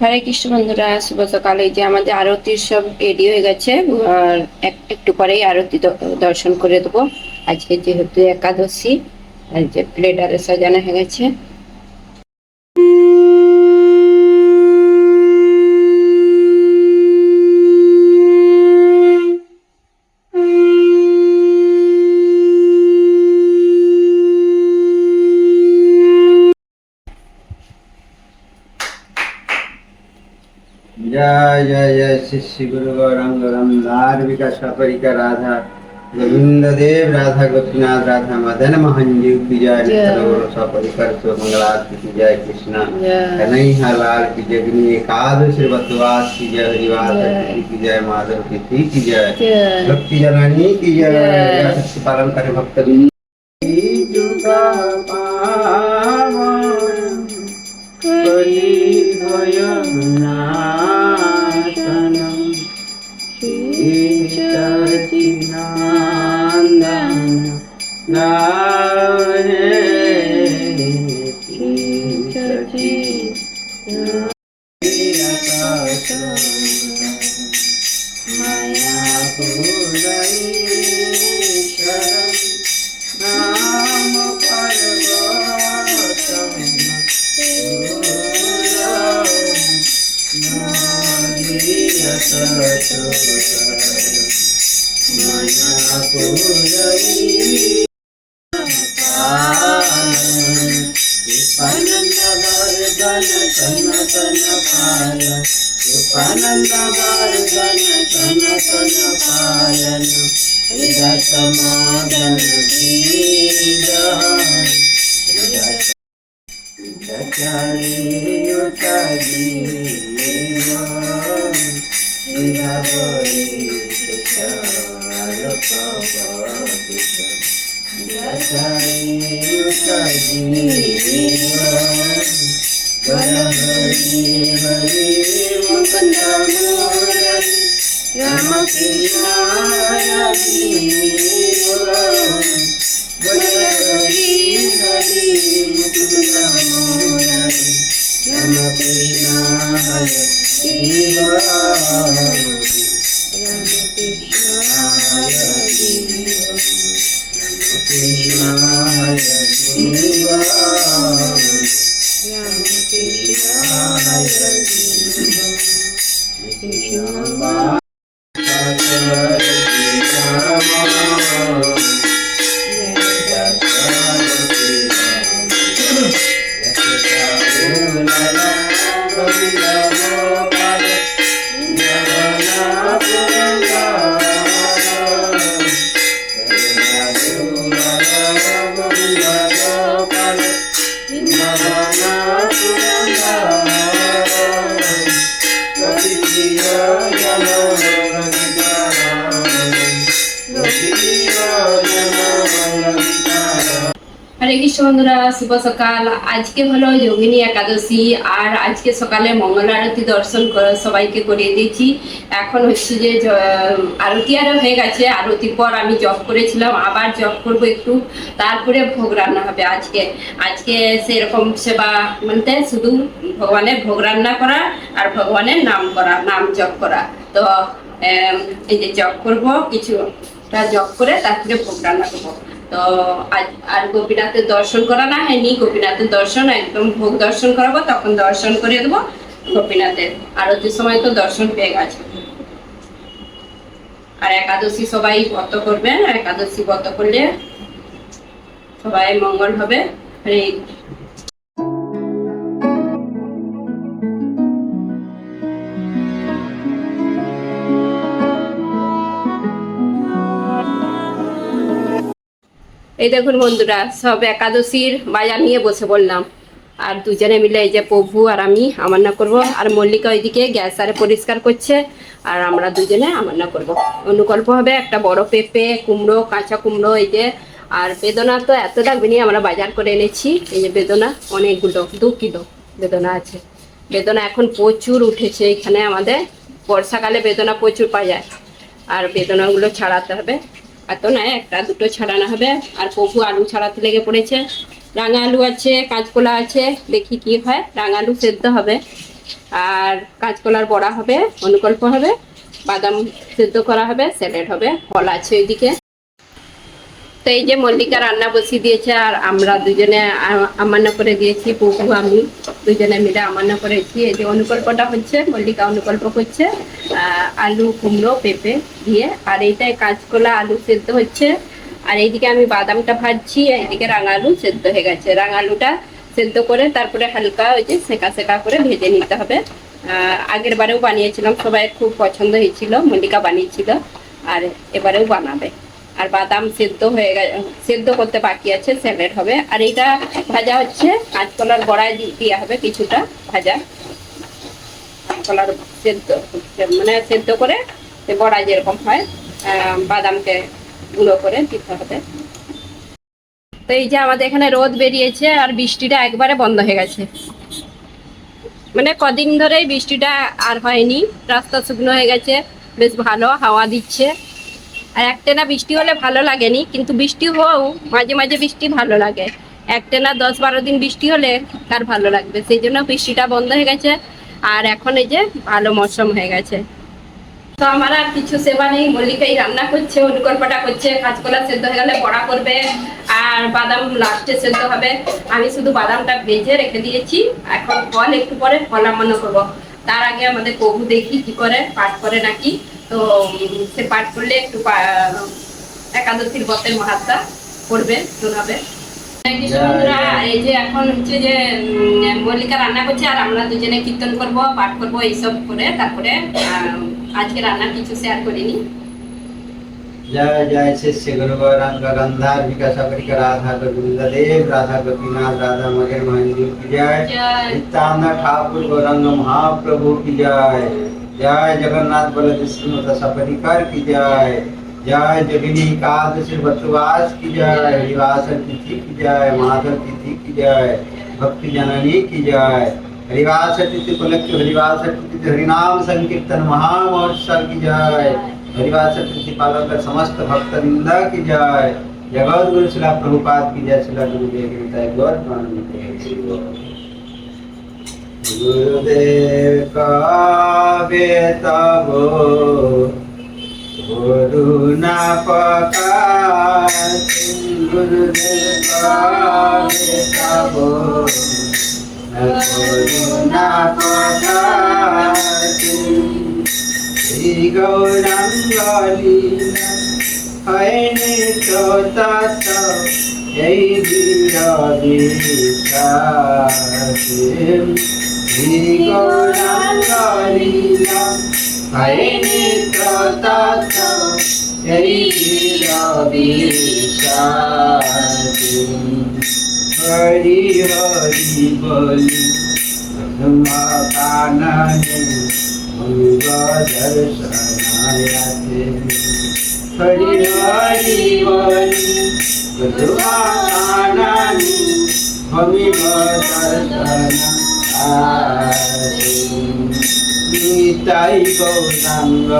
হরে কৃষ্ণ বন্ধুরা, শুভ সকালে। যে আমাদের আরতির সব রেডি হয়ে গেছে, আর একটু পরেই আরতি দর্শন করে দেবো। আজকে যেহেতু একাদশী, আর যে প্লেট আরে সাজানো হয়ে গেছে। जय जय जय श्री श्री गुरु गौरांग गंगार विकास परिका राधा गोविंद देव राधा गोपीनाथ राधा मदन मोहन जीव की जय नित्य सपरिकर मंगलारती की जय कृष्णा कन्हैया लाल की जगनी एकादश श्रीवतवास की जय हरिवास की जय माधव तिथि की जय भक्ति जननी की जय सत्य पालन करे भक्त परिभयनाशनं शीतचिनान्दनं गाये मया पूरयेश्वरं नाम पर्वतं হরে কৃষ্ণ বন্ধুরা, শুভ সকাল। আজকে হলো যোগিনী একাদশী, আর আজকে সকালে মঙ্গল আরতি দর্শন সবাইকে করিয়ে দিয়েছি। এখন হচ্ছে যে আরতি আরও হয়ে গেছে। আরতির পর আমি জপ করেছিলাম, আবার জপ করব একটু, তারপরে ভোগ রান্না হবে। আজকে সেরকম সেবা বলতে শুধু ভগবানের ভোগ রান্না করা আর ভগবানের নাম করা, নাম জপ করা। তো এই যে জপ করব, কিছুটা জপ করে তারপরে ভোগ রান্না করবো। তো আর গোপীনাথের দর্শন করা না হয়নি, গোপীনাথের দর্শন একদম ভোগ দর্শন করাবো, তখন দর্শন করে দেবো গোপীনাথের। আরতির সময় তো দর্শন পেয়ে গেছে। আর একাদশী সবাই ব্রত করবেন, একাদশী ব্রত করলে সবাই মঙ্গল হবে। হরে এই দেখুন বন্ধুরা, সব একাদশীর বাজার নিয়ে বসে বললাম, আর দুজনে মিলে এই যে প্রভু আর আমি আমান্না করব, আর মল্লিকা ওইদিকে গ্যাস আরে পরিষ্কার করছে, আর আমরা দুজনে আমান্না করব। অনুকল্প হবে একটা বড় পেঁপে, কুমড়ো, কাঁচা কুমড়ো, এই যে, আর বেদনা তো এত লাগবে না, আমরা বাজার করে এনেছি। এই যে বেদনা অনেকগুলো, 2 কিলো বেদনা আছে। বেদনা এখন প্রচুর উঠেছে এখানে আমাদের, বর্ষাকালে বেদনা প্রচুর পাওয়া যায়। আর বেদনাগুলো ছাড়াতে হবে, এত নয়, 1-2 ছাড়ানো হবে। আর প্রভু আলু ছাড়াতে লেগে পড়েছে। রাঙা আলু আছে, কাঁচকলা আছে, দেখি কি হয়। রাঙা আলু সেদ্ধ হবে, আর কাঁচকলার বড়া হবে, অনুকল্প হবে, বাদাম সেদ্ধ করা হবে, স্যালাড হবে, ফল আছে ওইদিকে। তো এই যে মল্লিকা রান্না বসিয়ে দিয়েছে আর আমরা দুজনে আমান্য করে দিয়েছি, পুকু আমি দুজনে মিলে আমান্য করেছি। এই যে অনুকল্পটা হচ্ছে, মল্লিকা অনুকল্প করছে আলু কুমড়ো পেঁপে দিয়ে, আর এইটাই কাঁচকলা আলু সেদ্ধ হচ্ছে। আর এইদিকে আমি বাদামটা ভাজছি, এইদিকে রাঙা আলু সেদ্ধ হয়ে গেছে। রাঙা আলুটা সেদ্ধ করে তারপরে হালকা ওই যে সেকা সেকা করে ভেজে নিতে হবে। আগের বারেও বানিয়েছিলাম, সবাই খুব পছন্দ হয়েছিল, মল্লিকা বানিয়েছিল, আর এবারেও বানাবে। আর বাদাম সেদ্ধ হয়ে গেছে, সেদ্ধ করতে বাকি আছে, স্যালাড হবে। আর এইটা ভাজা হচ্ছে, কাঁচকলার বড়ায় দেওয়া হবে কিছুটা ভাজা, কাঁচকলার সেদ্ধ মানে সেদ্ধ করে বড়া যেরকম হয় বাদামকে গুঁড়ো করে দিতে হবে। তো এই যে আমাদের এখানে রোদ বেরিয়েছে আর বৃষ্টিটা একবারে বন্ধ হয়ে গেছে, মানে কদিন ধরেই বৃষ্টিটা আর হয়নি, রাস্তা শুকনো হয়ে গেছে, বেশ ভালো হাওয়া দিচ্ছে। আর একটানা বৃষ্টি হলে ভালো লাগেনি, কিন্তু বৃষ্টি হোক মাঝে মাঝে বৃষ্টি ভালো লাগে। একটানা 10-12 দিন বৃষ্টি হলে তার ভালো লাগবে, সেই জন্য বৃষ্টিটা বন্ধ হয়ে গেছে। আর এখন এই যে ভালো মৌসুম হয়ে গেছে। তো আমার আর কিছু সেবা নেই, মল্লিকাই রান্না করছে, অনুকল্পটা করছে, কাঁচকলা সেদ্ধ হয়ে গেলে বড়া করবে, আর বাদাম লাস্টে সেদ্ধ হবে। আমি শুধু বাদামটা ভেজে রেখে দিয়েছি, এখন ফল একটু পরে ফল আমান্য করবো। তার আগে আমাদের প্রভু দেখি কি করে, পাঠ করে নাকি। তো সে পাঠ করলে একটু একাদশীর ব্রতের মাহাত্মা করবে, শোনাবে। বন্ধুরা, এই যে এখন হচ্ছে যে মল্লিকা রান্না করছে আর আমরা দুজনে কীর্তন করব, পাঠ করব, এইসব করে তারপরে আজকে রান্না কিছু শেয়ার করিনি। जय जय शिष्य गुरु गौरांग गंधार विकास परिकर राधा गोविंद देव राधा गोपीनाथ राधा मगर मोहन जी की जय। नित्यानंद ठाकुर गौरांग महाप्रभु की जय। जय जगन्नाथ बलदेव सुनता सपरिकर की जय। जय जगिनी एकादशी व्रतवास की जय। हरिवासर तिथि की जय। महाधव तिथि की जय। भक्ति जननी की जय। हरिवासर तिथि उपलक्ष्य हरिवासर तिथि हरिनाम संकीर्तन महामहोत्सव की जय। हरिवासर तिथि पालन कर समस्त भक्त वृंद की जय। जगत गुरु शिला प्रभुपाद की जय। शिला गुरुदेव की जय। गौर गुरुदेव का बेतबो गुरु न पकार। गुरुदेव का बेतबो गुरु न पकार। श्री गौरांग लीला हैने तो तत जय श्री गौरांग लीला हैने तो तत जय हरि हरि बोली कानने दर्शनायाते। हरि हरि बोली कानने दर्शनायाते। निताई गौरांग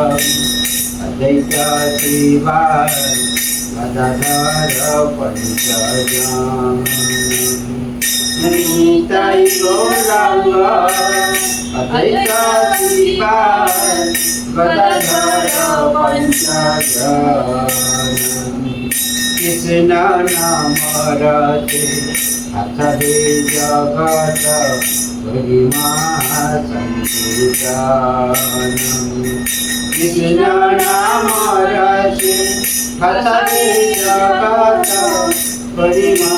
अद्वैत श्रीवास गदाधर पंचजन। निताई गौरांग अद्वैत श्रीवास गदाधर पंचजन। कृष्ण नाम रते अथरे जगत गरिमा संकीर्तन। कृष्ण नाम रते अथरे जगत गरिमा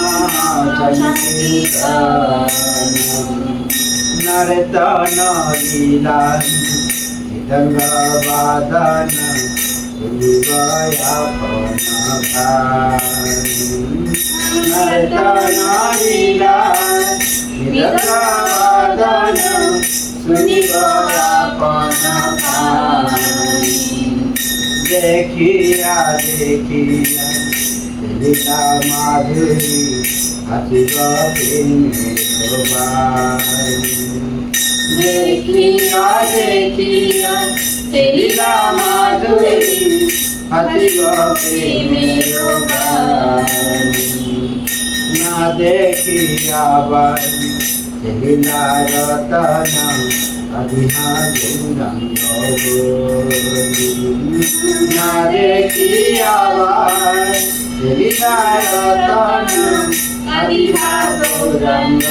संकीर्तन। नर्तन लीला मृदंग वादन नर्तन लीला मृदंग वादन देखिया देखिया लीला माधुरी हसी देखिया देखिया लीला माधुरी हसी ना देखिया बारी লীলারতন অভিহারঙ্গ নারে কি আওয়াজ লীলারতন অভিহারঙ্গ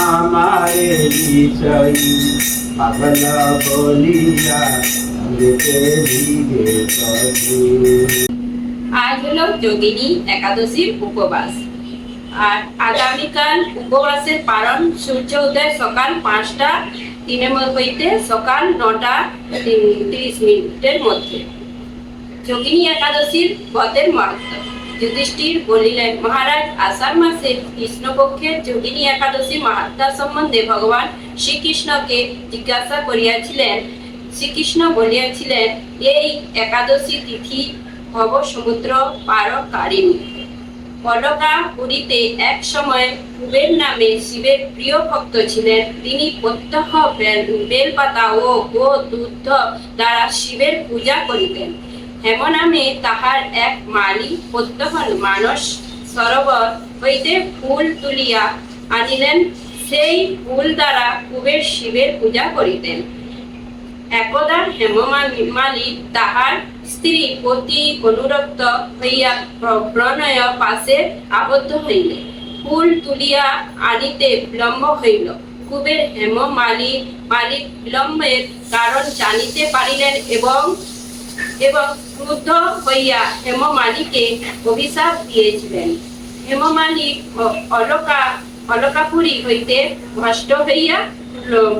আমারে বিষয় পাগল বলিয়া অমৃতে ভিগে প্রভু। আজ হলো যোগিনী একাদশীর উপবাস। আর আগামীকাল উপবাসের পালন সূর্য উদয় সকাল 5:03 হইতে সকাল 9:30 মধ্যে। যোগিনী একাদশীর ব্রতের মাহাত্ম্য। যুধিষ্ঠির বলিলেন, মহারাজ, আষাঢ় মাসে কৃষ্ণপক্ষের যোগিনী একাদশী মাহাত্ম্য সম্বন্ধে ভগবান শ্রীকৃষ্ণকে জিজ্ঞাসা করিয়াছিলেন। শ্রীকৃষ্ণ বলিয়াছিলেন, এই একাদশী তিথি ভব সমুদ্র পারকারিণী। অলকাপুরীতে এক সময় কুবের নামে শিবের প্রিয় ভক্ত ছিলেন। তিনি প্রত্যহ বেলপাতা ও দুধ দ্বারা শিবের পূজা করিতেন। হেম নামে তাহার এক মালি প্রত্যহ মানস সরোবর হইতে ফুল তুলিয়া আনিলেন। সেই ফুল দ্বারা কুবের শিবের পূজা করিতেন। একদা হেমমালি তাহার স্ত্রী প্রতি অনুরক্ত হইয়া প্রণয় পাশে আবদ্ধ হইলে ফুল তুলিয়া আনিতে বিলম্ব হইল। কুবের হেমমালিক বিলম্বের কারণ জানিতে পারিলেন এবং ক্রুদ্ধ হইয়া হেমমালিকে অভিশাপ দিয়েছিলেন। হেমমালি অলকাপুরী হইতে ভ্রষ্ট হইয়া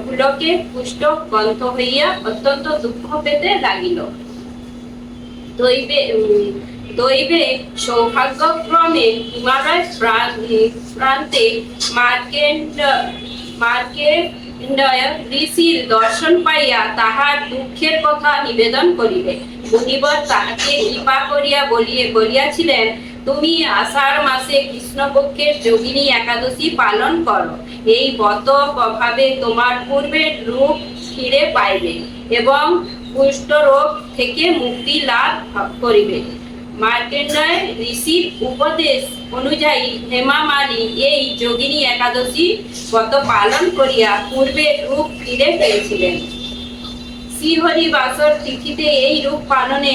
পুলকে পুষ্ট গ্রন্থ হইয়া অত্যন্ত দুঃখ পেতে লাগিল। দৈবে সৌভাগ্যক্রমে হিমালয় প্রান্তে মার্কেন্ডয় ঋষির দর্শন পাইয়া তাহার দুঃখের কথা নিবেদন করিলে মুনিবর তাহাকে কৃপা করিয়া বলিয়াছিলেন, তুমি আষাঢ় মাসে কৃষ্ণপক্ষের যোগিনী একাদশী পালন করো। এই ব্রত প্রভাবে তোমার পূর্বের রূপ ফিরে পাইবে এবং কুষ্ঠ রোগ থেকে মুক্তি লাভ করিবে। মার্কেন্ডয় ঋষির উপদেশ অনুযায়ী হেমামালি এই যোগিনী একাদশী ব্রত পালন করিয়া পূর্বের রূপ ফিরে পেয়েছিলেন। শ্রীহরি বাসর তিথিতে এই রূপ পালনে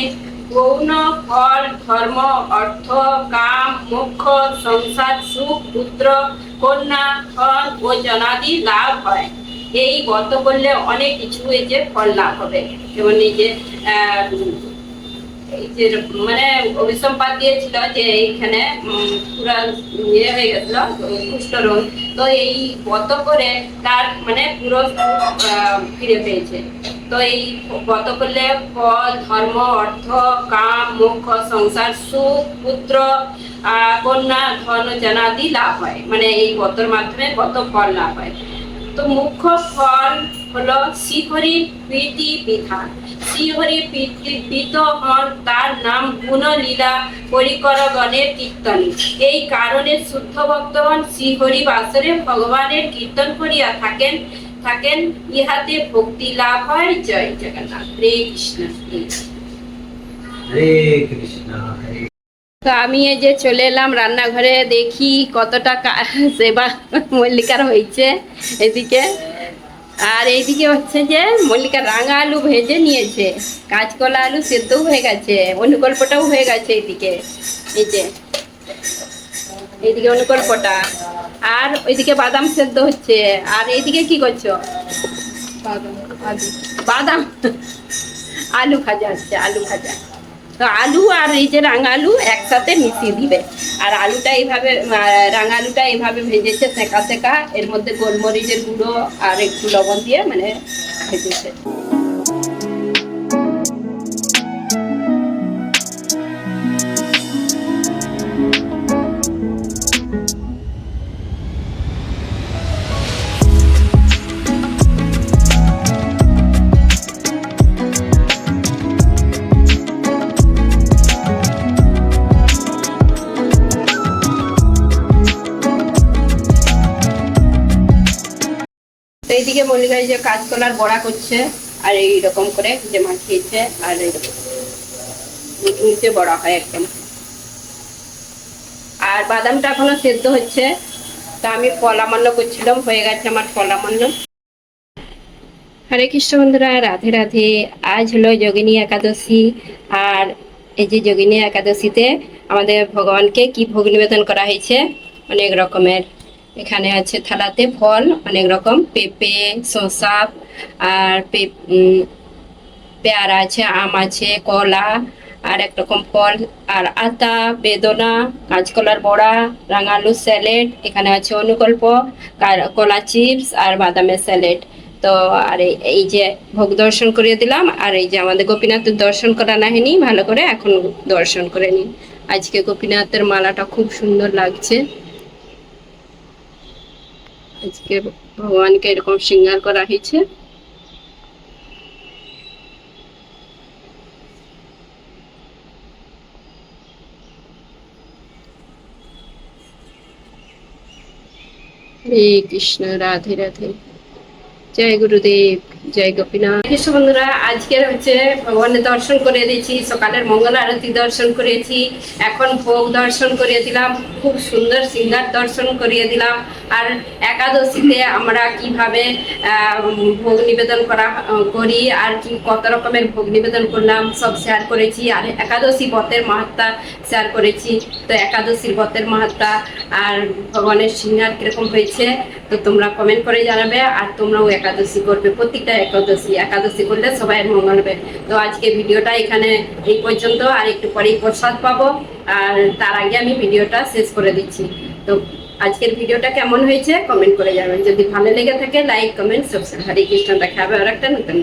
গৌণ ফল, ধর্ম, অর্থ, কাম, মোক্ষ, সংসার, সুখ, পুত্র, কন্যা, ধন ও জনাদি লাভ হয়। এই ব্রত করলে অনেক কিছু এই যে ফল লাভ হবে। যেমন এই যে মানে অভিসম্পাদ দিয়েছিল যে এইখানে পুরা ইয়ে হয়ে গেছিল কুষ্ঠরোগ, তো এই ব্রত করে তার মানে পুরো ফিরে পেয়েছে। তো এই ব্রত করলে ফল, ধর্ম, অর্থ, কাম, মোক্ষ, সংসার, সুখ, পুত্র, কন্যা, ধন, জনাদি লাভ হয়। মানে এই ব্রতের মাধ্যমে কত ফল লাভ হয়। তো মুখ্য ফল হলো শ্রীহরির প্রীতি বিধান। শ্রীহরি প্রীত হন, তার নাম গুণ লীলা পরিকরগণের কীর্তনে। এই কারণে শুদ্ধ ভক্তগণ শ্রীহরি বাসরে ভগবানের কীর্তন করিয়া থাকেন, ইহাতে ভক্তি লাভ হয়। জয় জগন্নাথ। হরে কৃষ্ণ। হরে কৃষ্ণ। তো আমি এই যে চলে এলাম রান্নাঘরে, দেখি কতটা সেবা মল্লিকার হয়েছে এদিকে। আর এইদিকে হচ্ছে যে মল্লিকা রাঙা আলু ভেজে নিয়েছে, কাঁচকলা আলু সেদ্ধও হয়ে গেছে, অনুকল্পটাও হয়ে গেছে এইদিকে। এই যে এইদিকে অনুকল্পটা, আর ওইদিকে বাদাম সেদ্ধ হচ্ছে। আর এইদিকে কি করছো? বাদাম আলু ভাজা হচ্ছে, আলু ভাজা। তো আলু আর এই যে রাঙা আলু একসাথে মিশিয়ে দিবে। আর আলুটা এইভাবে, রাঙা আলুটা এইভাবে ভেজেছে সেকা সেকা, এর মধ্যে গোলমরিচের গুঁড়ো আর একটু লবণ দিয়ে মানে ভেজেছে। এইদিকে মল্লিকা এই যে কাঁচকলার বড়া করছে, আর এইরকম করে যে মাখিয়েছে, আর এইরকম মুচমুচে বড়া হয় একদম। আর বাদামটা এখনো সেদ্ধ হচ্ছে, তো আমি ফলামান্য করছিলাম, হয়ে গেছে আমার ফলামান্য। হরে কৃষ্ণ বন্ধুরা, রাধে রাধে। আজ হলো যোগিনী একাদশী। আর এই যে যোগিনী একাদশীতে আমাদের ভগবানকে কি ভোগ নিবেদন করা হয়েছে, অনেক রকমের। এখানে আছে থালাতে ফল অনেক রকম, পেঁপে, শসা, আর পেয়ারা আছে, আম আছে, কলা, আর এক রকম ফল, আর আতা, বেদনা, কাঁচকলার বড়া, রাঙালু স্যালেড, এখানে আছে অনুকল্প, কলা চিপস আর বাদামের স্যালেড। তো আর এই যে ভোগ দর্শন করিয়ে দিলাম। আর এই যে আমাদের গোপীনাথের দর্শন করা নাহিনি ভালো করে, এখন দর্শন করে নিই। আজকে গোপীনাথের মালাটা খুব সুন্দর লাগছে। আজকে ভগবানকে এরকম শৃঙ্গার করা হয়েছে। হরে কৃষ্ণ, রাধে রাধে। জয় গুরুদেব, জয় গোপীনাথ। কৃষ্ণ বন্ধুরা, আজকের হচ্ছে ভগবানের দর্শন করে দিয়েছি, সকালের মঙ্গল আরতি দর্শন করেছি, এখন ভোগ দর্শন করিয়ে দিলাম, খুব সুন্দর সিঙ্গার দর্শন করিয়ে দিলাম। আর একাদশীতে আমরা কিভাবে ভোগ নিবেদন করি, আর কি কত রকমের ভোগ নিবেদন করলাম সব শেয়ার করেছি। আর একাদশী ব্রতের মাহাত্ম্য শেয়ার করেছি। তো একাদশীর ব্রতের মাহাত্ম্য আর ভগবানের সিঙ্গার কিরকম হয়েছে, তো তোমরা কমেন্ট করে জানাবে। আর তোমরাও একাদশী করবে, প্রত্যেকটা একাদশী করলে সবাই মঙ্গল হবে। তো আজকে ভিডিওটা এখানে এই পর্যন্ত, আর একটু পরেই প্রসাদ পাবো। আর তার আগে আমি ভিডিওটা শেষ করে দিচ্ছি। তো আজকের ভিডিওটা কেমন হয়েছে কমেন্ট করে যাবেন। যদি ভালো লেগে থাকে লাইক, কমেন্ট, সাবস্ক্রাইব। হরে কৃষ্ণ, দেখা হবে আর একটা নতুন